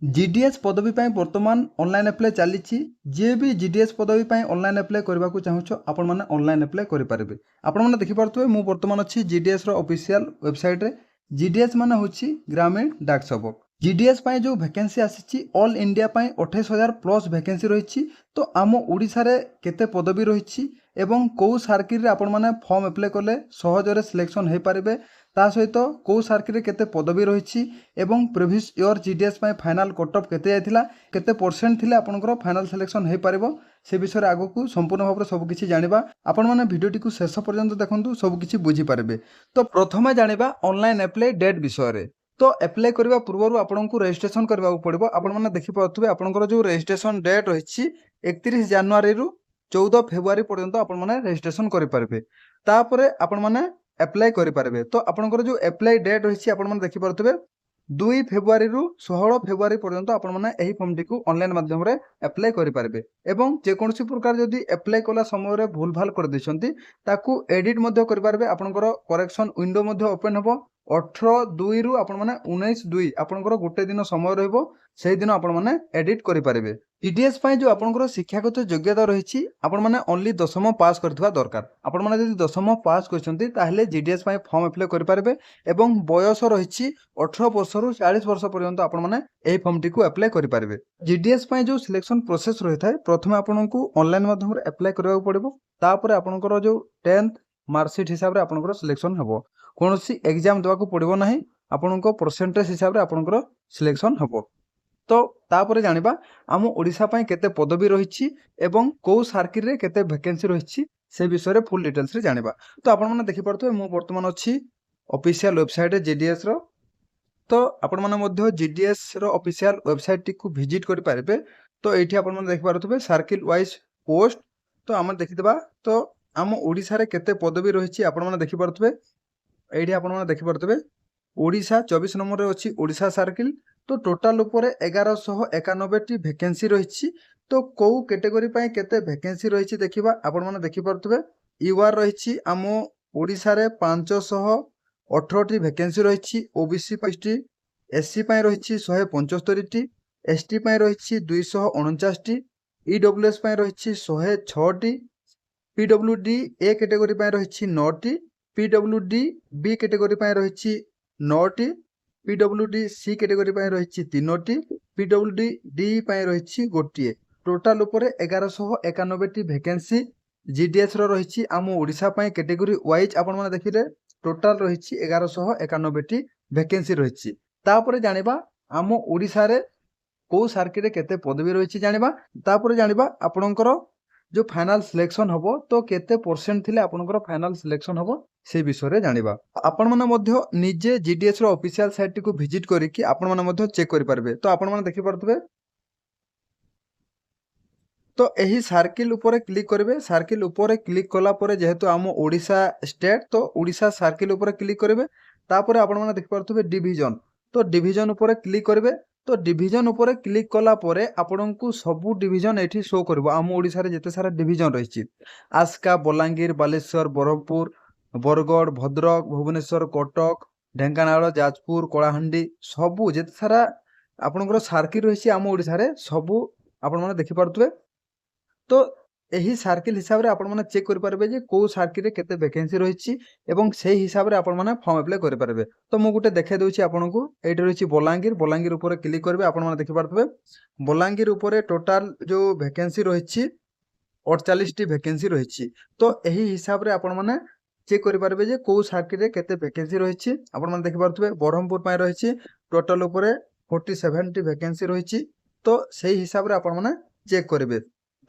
GDS पदवी ପାଇଁ ବର୍ତ୍ତମାନ ଅନଲାଇନ୍ ଆପ୍ଲାଏ ଚାଲିଛି। ଯିଏ ବି ଜିଡିଏସ୍ ପଦବୀ ପାଇଁ ଅନଲାଇନ୍ ଆପ୍ଲାଏ କରିବାକୁ ଚାହୁଁଛ ଆପଣମାନେ ଅନଲାଇନ୍ ଆପ୍ଲାଏ କରିପାରିବେ। ଆପଣମାନେ ଦେଖିପାରୁଥିବେ ମୁଁ ବର୍ତ୍ତମାନ ଅଛି ଜିଡିଏସ୍ର ଅଫିସିଆଲ ୱେବସାଇଟ୍ରେ। ଜିଡିଏସ୍ ମାନେ ହେଉଛି ଗ୍ରାମୀଣ ଡାକ ସେବକ। ଜିଡିଏସ୍ ପାଇଁ ଯେଉଁ ଭ୍ୟାକେନ୍ସି ଆସିଛି ଅଲ୍ ଇଣ୍ଡିଆ ପାଇଁ 28,000 ପ୍ଲସ୍ ଭ୍ୟାକେନ୍ସି ରହିଛି। ତ ଆମ ଓଡ଼ିଶାରେ କେତେ ପଦବୀ ରହିଛି ଏବଂ କେଉଁ ସାର୍କିଲ୍ରେ ଆପଣମାନେ ଫର୍ମ ଆପ୍ଲାଏ କଲେ ସହଜରେ ସିଲେକ୍ସନ୍ ହୋଇପାରିବେ, ତା ସହିତ କେଉଁ ସାର୍କିଲ୍ରେ କେତେ ପଦବୀ ରହିଛି ଏବଂ ପ୍ରିଭିୟସ୍ ଇୟର୍ ଜିଡିଏସ୍ ପାଇଁ ଫାଇନାଲ୍ କଟ୍ ଅଫ୍ କେତେ ଯାଇଥିଲା, କେତେ ପରସେଣ୍ଟ ଥିଲେ ଆପଣଙ୍କର ଫାଇନାଲ୍ ସିଲେକ୍ସନ୍ ହୋଇପାରିବ, ସେ ବିଷୟରେ ଆଗକୁ ସମ୍ପୂର୍ଣ୍ଣ ଭାବରେ ସବୁକିଛି ଜାଣିବା। ଆପଣମାନେ ଭିଡ଼ିଓଟିକୁ ଶେଷ ପର୍ଯ୍ୟନ୍ତ ଦେଖନ୍ତୁ, ସବୁକିଛି ବୁଝିପାରିବେ। ତ ପ୍ରଥମେ ଜାଣିବା ଅନଲାଇନ୍ ଆପ୍ଲାଏ ଡେଟ୍ ବିଷୟରେ। ତ ଆପ୍ଲାଏ କରିବା ପୂର୍ବରୁ ଆପଣଙ୍କୁ ରେଜିଷ୍ଟ୍ରେସନ୍ କରିବାକୁ ପଡ଼ିବ। ଆପଣମାନେ ଦେଖିପାରୁଥିବେ ଆପଣଙ୍କର ଯେଉଁ ରେଜିଷ୍ଟ୍ରେସନ୍ ଡେଟ୍ ରହିଛି 31 ଜାନୁଆରୀରୁ 14 ଫେବୃଆରୀ ପର୍ଯ୍ୟନ୍ତ ଆପଣମାନେ ରେଜିଷ୍ଟ୍ରେସନ୍ କରିପାରିବେ। ତାପରେ ଆପଣମାନେ ଆପ୍ଲାଏ କରିପାରିବେ। ତ ଆପଣଙ୍କର ଯେଉଁ ଆପ୍ଲାଏ ଡେଟ୍ ରହିଛି ଆପଣମାନେ ଦେଖିପାରୁଥିବେ 2 ଫେବୃଆରୀରୁ 16 ଫେବୃଆରୀ ପର୍ଯ୍ୟନ୍ତ ଆପଣମାନେ ଏହି ଫର୍ମଟିକୁ ଅନଲାଇନ୍ ମାଧ୍ୟମରେ ଆପ୍ଲାଏ କରିପାରିବେ। ଏବଂ ଯେକୌଣସି ପ୍ରକାର ଯଦି ଆପ୍ଲାଏ କଲା ସମୟରେ ଭୁଲ ଭାଲ କରିଦେଇଛନ୍ତି ତାକୁ ଏଡ଼ିଟ୍ ମଧ୍ୟ କରିପାରିବେ। ଆପଣଙ୍କର କରେକ୍ସନ୍ ୱିଣ୍ଡୋ ମଧ୍ୟ ଓପନ୍ ହେବ। 18/2ରୁ ଆପଣମାନେ 19/2 ଆପଣଙ୍କର ଗୋଟେ ଦିନ ସମୟ ରହିବ, ସେଇଦିନ ଆପଣମାନେ ଏଡ଼ିଟ୍ କରିପାରିବେ। ଜିଡିଏସ୍ ପାଇଁ ଯେଉଁ ଆପଣଙ୍କର ଶିକ୍ଷାଗତ ଯୋଗ୍ୟତା ରହିଛି ଆପଣମାନେ ଓନ୍ଲି 10ମ ପାସ୍ କରିଥିବା ଦରକାର। ଆପଣମାନେ ଯଦି 10ମ ପାସ୍ କରିଛନ୍ତି ତାହେଲେ ଜିଡିଏସ୍ ପାଇଁ ଫର୍ମ ଆପ୍ଲାଏ କରିପାରିବେ ଏବଂ ବୟସ ରହିଛି 18 ବର୍ଷରୁ 40 ବର୍ଷ ପର୍ଯ୍ୟନ୍ତ ଆପଣମାନେ ଏହି ଫର୍ମଟିକୁ ଆପ୍ଲାଏ କରିପାରିବେ। ଜିଡିଏସ୍ ପାଇଁ ଯେଉଁ ସିଲେକ୍ସନ୍ ପ୍ରୋସେସ୍ ରହିଥାଏ ପ୍ରଥମେ ଆପଣଙ୍କୁ ଅନଲାଇନ୍ ମାଧ୍ୟମରେ ଆପ୍ଲାଏ କରିବାକୁ ପଡ଼ିବ। ତାପରେ ଆପଣଙ୍କର ଯେଉଁ 10th ମାର୍କସିଟ୍ ହିସାବରେ ଆପଣଙ୍କର ସିଲେକ୍ସନ୍ ହେବ। କୌଣସି ଏକ୍ଜାମ୍ ଦେବାକୁ ପଡ଼ିବ ନାହିଁ, ଆପଣଙ୍କ ପରସେଣ୍ଟେଜ୍ ହିସାବରେ ଆପଣଙ୍କର ସିଲେକ୍ସନ୍ ହେବ। ତ ତାପରେ ଜାଣିବା ଆମ ଓଡ଼ିଶା ପାଇଁ କେତେ ପଦବୀ ରହିଛି ଏବଂ କେଉଁ ସାର୍କିଲ୍ରେ କେତେ ଭ୍ୟାକେନ୍ସି ରହିଛି ସେ ବିଷୟରେ ଫୁଲ୍ ଡିଟେଲ୍ସରେ ଜାଣିବା। ତ ଆପଣମାନେ ଦେଖିପାରୁଥିବେ ମୁଁ ବର୍ତ୍ତମାନ ଅଛି ଅଫିସିଆଲ ୱେବସାଇଟ୍ରେ ଜିଡିଏସ୍ର। ତ ଆପଣମାନେ ମଧ୍ୟ ଜିଡିଏସ୍ର ଅଫିସିଆଲ ୱେବସାଇଟ୍ଟିକୁ ଭିଜିଟ୍ କରିପାରିବେ। ତ ଏଇଠି ଆପଣମାନେ ଦେଖିପାରୁଥିବେ ସାର୍କିଲ୍ ୱାଇଜ୍ ପୋଷ୍ଟ। ତ ଆମେ ଦେଖିଦେବା ତ ଆମ ଓଡ଼ିଶାରେ କେତେ ପଦବୀ ରହିଛି ଆପଣମାନେ ଦେଖିପାରୁଥିବେ। ଏଇଠି ଆପଣମାନେ ଦେଖିପାରୁଥିବେ ଓଡ଼ିଶା 24 ନମ୍ବରରେ ଅଛି ଓଡ଼ିଶା ସାର୍କିଲ୍। ତ ଟୋଟାଲ୍ ଉପରେ 1191ଟି ଭ୍ୟାକେନ୍ସି ରହିଛି। ତ କେଉଁ କ୍ୟାଟେଗୋରୀ ପାଇଁ କେତେ ଭ୍ୟାକେନ୍ସି ରହିଛି ଦେଖିବା। ଆପଣମାନେ ଦେଖିପାରୁଥିବେ ୟୁଆର୍ ରହିଛି ଆମ ଓଡ଼ିଶାରେ 518ଟି ଭ୍ୟାକେନ୍ସି ରହିଛି। ଓବିସି 25ଟି, ଏସସି ପାଇଁ ରହିଛି 175ଟି, ଏସଟି ପାଇଁ ରହିଛି 249ଟି, ଇଡବ୍ଲ୍ୟୁଏସ୍ ପାଇଁ ରହିଛି 106ଟି, ପିଡବ୍ଲ୍ୟୁଡି ଏ କ୍ୟାଟେଗୋରୀ ପାଇଁ ରହିଛି 9ଟି, ପିଡବ୍ଲ୍ୟୁଡି ବି କ୍ୟାଟେଗୋରୀ ପାଇଁ ରହିଛି 9ଟି, ପିଡବ୍ଲ୍ୟୁଡି ସି କ୍ୟାଟେଗୋରୀ ପାଇଁ ରହିଛି 3ଟି, ପିଡବ୍ଲ୍ୟୁଡି ଡି ପାଇଁ ରହିଛି ଗୋଟିଏ। ଟୋଟାଲ୍ ଉପରେ 1191ଟି ଭ୍ୟାକେନ୍ସି ଜିଡିଏସ୍ର ରହିଛି ଆମ ଓଡ଼ିଶା ପାଇଁ କ୍ୟାଟେଗୋରୀ ୱାଇଜ୍ ଆପଣମାନେ ଦେଖିଲେ ଟୋଟାଲ୍ ରହିଛି 1191ଟି ଭ୍ୟାକେନ୍ସି ରହିଛି। ତାପରେ ଜାଣିବା ଆମ ଓଡ଼ିଶାରେ କେଉଁ ସାର୍କିଲ୍ରେ କେତେ ପଦବୀ ରହିଛି ଜାଣିବା। ତାପରେ ଜାଣିବା ଆପଣଙ୍କର ଯେଉଁ ଫାଇନାଲ୍ ସିଲେକ୍ସନ୍ ହେବ ତ କେତେ ପରସେଣ୍ଟ ଥିଲେ ଆପଣଙ୍କର ଫାଇନାଲ୍ ସିଲେକ୍ସନ୍ ହେବ ସେ ବିଷୟରେ ଜାଣିବା। ଆପଣମାନେ ମଧ୍ୟ ନିଜେ ଜିଡିଏସ୍ର ଅଫିସିଆଲ ସାଇଟ୍ଟିକୁ ଭିଜିଟ୍ କରିକି ଆପଣମାନେ ମଧ୍ୟ ଚେକ୍ କରିପାରିବେ। ତ ଆପଣମାନେ ଦେଖିପାରୁଥିବେ ତ ଏହି ସାର୍କିଲ୍ ଉପରେ କ୍ଲିକ୍ କରିବେ। ସାର୍କିଲ୍ ଉପରେ କ୍ଲିକ୍ କଲା ପରେ ଯେହେତୁ ଆମ ଓଡ଼ିଶା ଷ୍ଟେଟ୍ ତ ଓଡ଼ିଶା ସାର୍କିଲ୍ ଉପରେ କ୍ଲିକ୍ କରିବେ। ତାପରେ ଆପଣମାନେ ଦେଖିପାରୁଥିବେ ଡିଭିଜନ୍। ତ ଡିଭିଜନ୍ ଉପରେ କ୍ଲିକ୍ କରିବେ। ତ ଡିଭିଜନ୍ ଉପରେ କ୍ଲିକ୍ କଲା ପରେ ଆପଣଙ୍କୁ ସବୁ ଡିଭିଜନ୍ ଏଠି ଶୋ କରିବ। ଆମ ଓଡ଼ିଶାରେ ଯେତେ ସାରା ଡିଭିଜନ୍ ରହିଛି ଆସ୍କା, ବଲାଙ୍ଗୀର, ବାଲେଶ୍ୱର, ବ୍ରହ୍ମପୁର, ବରଗଡ଼, ଭଦ୍ରକ, ଭୁବନେଶ୍ୱର, କଟକ, ଢେଙ୍କାନାଳ, ଯାଜପୁର, କଳାହାଣ୍ଡି ସବୁ ଯେତେ ସାରା ଆପଣଙ୍କର ସାର୍କିଲ୍ ରହିଛି ଆମ ଓଡ଼ିଶାରେ ସବୁ ଆପଣମାନେ ଦେଖିପାରୁଥିବେ। ତ ଏହି ସାର୍କିଲ୍ ହିସାବରେ ଆପଣମାନେ ଚେକ୍ କରିପାରିବେ ଯେ କେଉଁ ସାର୍କିଲ୍ରେ କେତେ ଭ୍ୟାକେନ୍ସି ରହିଛି ଏବଂ ସେହି ହିସାବରେ ଆପଣମାନେ ଫର୍ମ ଆପ୍ଲାଏ କରିପାରିବେ। ତ ମୁଁ ଗୋଟେ ଦେଖାଇ ଦେଉଛି ଆପଣଙ୍କୁ। ଏଇଠି ରହିଛି ବଲାଙ୍ଗୀର। ବଲାଙ୍ଗୀର ଉପରେ କ୍ଲିକ୍ କରିବେ। ଆପଣମାନେ ଦେଖିପାରୁଥିବେ ବଲାଙ୍ଗୀର ଉପରେ ଟୋଟାଲ୍ ଯେଉଁ ଭ୍ୟାକେନ୍ସି ରହିଛି 48ଟି ଭ୍ୟାକେନ୍ସି ରହିଛି। ତ ଏହି ହିସାବରେ ଆପଣମାନେ ଚେକ୍ କରିପାରିବେ ଯେ କେଉଁ ସାର୍କିଲ୍ରେ କେତେ ଭ୍ୟାକେନ୍ସି ରହିଛି। ଆପଣମାନେ ଦେଖିପାରୁଥିବେ ବ୍ରହ୍ମପୁର ପାଇଁ ରହିଛି ଟୋଟାଲ୍ ଉପରେ 47ଟି ଭ୍ୟାକେନ୍ସି ରହିଛି। ତ ସେହି ହିସାବରେ ଆପଣମାନେ ଚେକ୍ କରିବେ।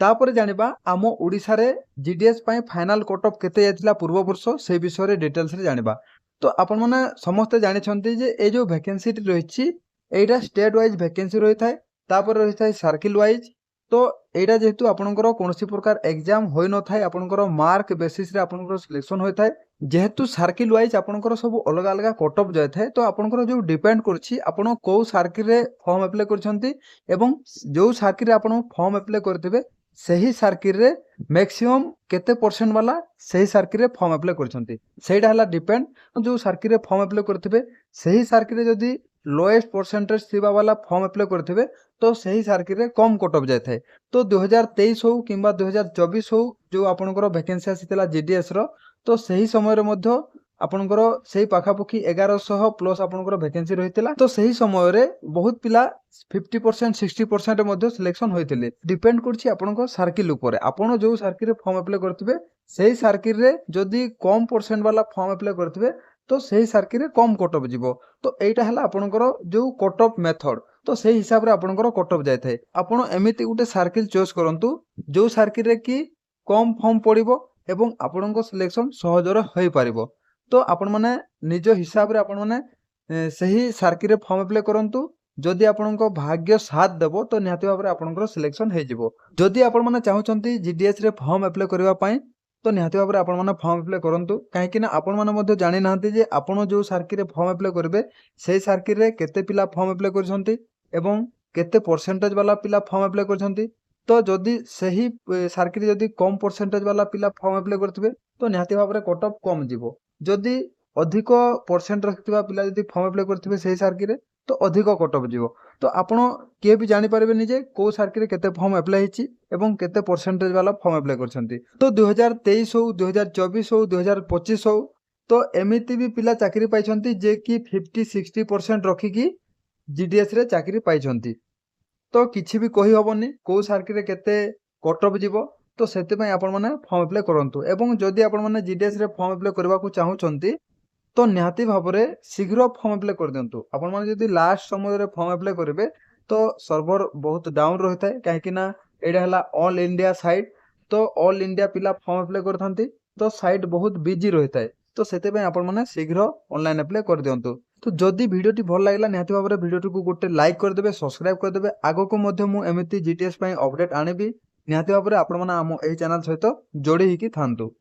ତାପରେ ଜାଣିବା ଆମ ଓଡ଼ିଶାରେ ଜିଡିଏସ୍ ପାଇଁ ଫାଇନାଲ୍ କଟ୍ ଅଫ୍ କେତେ ଯାଇଥିଲା ପୂର୍ବ ବର୍ଷ ସେ ବିଷୟରେ ଡିଟେଲ୍ସରେ ଜାଣିବା। ତ ଆପଣମାନେ ସମସ୍ତେ ଜାଣିଛନ୍ତି ଯେ ଏ ଯେଉଁ ଭ୍ୟାକେନ୍ସିଟି ରହିଛି ଏଇଟା ଷ୍ଟେଟ୍ ୱାଇଜ୍ ଭ୍ୟାକେନ୍ସି ରହିଥାଏ। ତାପରେ ରହିଥାଏ ସାର୍କିଲ୍ ୱାଇଜ୍। ତ ଏଇଟା ଯେହେତୁ ଆପଣଙ୍କର କୌଣସି ପ୍ରକାର ଏକ୍ଜାମ୍ ହୋଇନଥାଏ, ଆପଣଙ୍କର ମାର୍କ ବେସିସ୍ରେ ଆପଣଙ୍କର ସିଲେକ୍ସନ୍ ହୋଇଥାଏ। ଯେହେତୁ ସାର୍କିଲ୍ ୱାଇଜ୍ ଆପଣଙ୍କର ସବୁ ଅଲଗା ଅଲଗା କଟ୍ ଅଫ୍ ଯାଇଥାଏ ତ ଆପଣଙ୍କର ଯେଉଁ ଡିପେଣ୍ଡ କରୁଛି ଆପଣ କେଉଁ ସାର୍କିଲ୍ରେ ଫର୍ମ ଆପ୍ଲାଏ କରିଛନ୍ତି ଏବଂ ଯେଉଁ ସାର୍କିଲ୍ରେ ଆପଣ ଫର୍ମ ଆପ୍ଲାଏ କରିଥିବେ ସେହି ସାର୍କିଲ୍ରେ ମ୍ୟାକ୍ସିମମ୍ କେତେ ପରସେଣ୍ଟ ବାଲା ସେହି ସାର୍କିଲ୍ରେ ଫର୍ମ ଆପ୍ଲାଏ କରିଛନ୍ତି ସେଇଟା ହେଲା ଡିପେଣ୍ଡ। ଯେଉଁ ସାର୍କିଲ୍ରେ ଫର୍ମ ଆପ୍ଲାଏ କରିଥିବେ ସେହି ସାର୍କିଲ୍ରେ ଯଦି लोएस्ट परसेंटेज थिबा वाला फॉर्म अप्लाई करथिबे तो सही सर्किल रे कम कट ऑफ जाय थाए। तो 2023 हो किंबा 2024 हो जो आपनकर वैकेंसी आसीतला जीडीएस रो तो सही समय रे मध्य आपनकर सेही पाखापाखी 1100 प्लस आपनकर वैकेंसी रहितला। तो सही समय रे बहुत पिला 50% 60% मध्य सिलेक्शन होइतिले। डिपेंड करछि आपनकर सर्किल ऊपर। आपण जो सर्किल रे फॉर्म अप्लाई करथिबे सेही सर्किल रे जदी कम परसेंट वाला फॉर्म अप्लाई करथिबे तो सही सर्किल रे कम कट ऑफ जिवो। तो एटा हला आपनकर जो कट ऑफ मेथड तो सही हिसाब रे आपनकर कट ऑफ जाय थाए। आपण एमिति गुटे सर्किल चॉइस करंतु जो सर्किल रे की कम फॉर्म पड़िबो एवं आपनकर सिलेक्शन सहजरे होई पारिबो। तो आपण माने निज हिसाब रे आपण माने सही सर्किल रे फॉर्म अप्लाई करंतु। जदि आपनकर भाग्य साथ देबो तो निहाती भाबरे आपनकर सिलेक्शन हे जिवो। जदि आपण माने चाहुचंती जीडीएस रे फॉर्म अप्लाई करबा पई तो निहाती भाबरे आपण माने फॉर्म अप्लाई करंतु। काहे कि ना आपण माने मध्ये जानि नाहंती जे आपण जो सर्किल रे फॉर्म अप्लाई करबे सेही सर्किल रे केते पिला फॉर्म अप्लाई करछंती एवं केते परसेंटेज वाला पिला फॉर्म अप्लाई करछंती। तो जदि सही सर्किल जदि कम परसेंटेज वाला पिला फॉर्म अप्लाई करथिबे तो निहाती भाबरे कट ऑफ कम जिवो। जदि अधिक परसेंट रखिथिबा पिला जदि फॉर्म अप्लाई करथिबे सेही सर्किल रे तो अधिक कट ऑफ जिवो। तो आपण के भी जानि पारबेनी जे को सर्किल रे केते फॉर्म अप्लाई हिची एवं केते परसेंटेज वाला फॉर्म अप्लाई करछंती। तो 2023 हो 2024 हो 2025 हो तो एमिति भी पिला चाकरी पाइछंती जे कि 50-60% रखिकी जीडीएस रे चाकरी पाइछंती। तो किछि भी कहि हबनी को सर्किल रे केते कट ऑफ जिवो। तो सेते पय आपण माने फॉर्म अप्लाई करंतु एवं जदि आपण माने जीडीएस रे फॉर्म अप्लाई करबा को चाहुचंती तो निहाती भाबरे शीघ्र फॉर्म अप्लाई कर दियंतु। आपण माने जदि लास्ट समय रे फॉर्म अप्लाई करिवे तो सर्वर बहुत डाउन रहिथाय काहे कि ना एडा हला ऑल इंडिया साइट। तो ऑल इंडिया पिला फॉर्म अप्लाई करथांती तो साइट बहुत बिजी रहिथाय। तो सेते पय आपण माने शीघ्र ऑनलाइन अप्लाई कर दियंतु। तो जदि वीडियोटी भल लागला निहाती भाबरे वीडियोटी को गोटे लाइक कर देबे सब्सक्राइब कर देबे। आगो को मध्य मु एमिति जीटीएस पय अपडेट आनेबी निहाती भाबरे आपण माने हम एही चैनल सहित जोड़ी हिकी थांतु।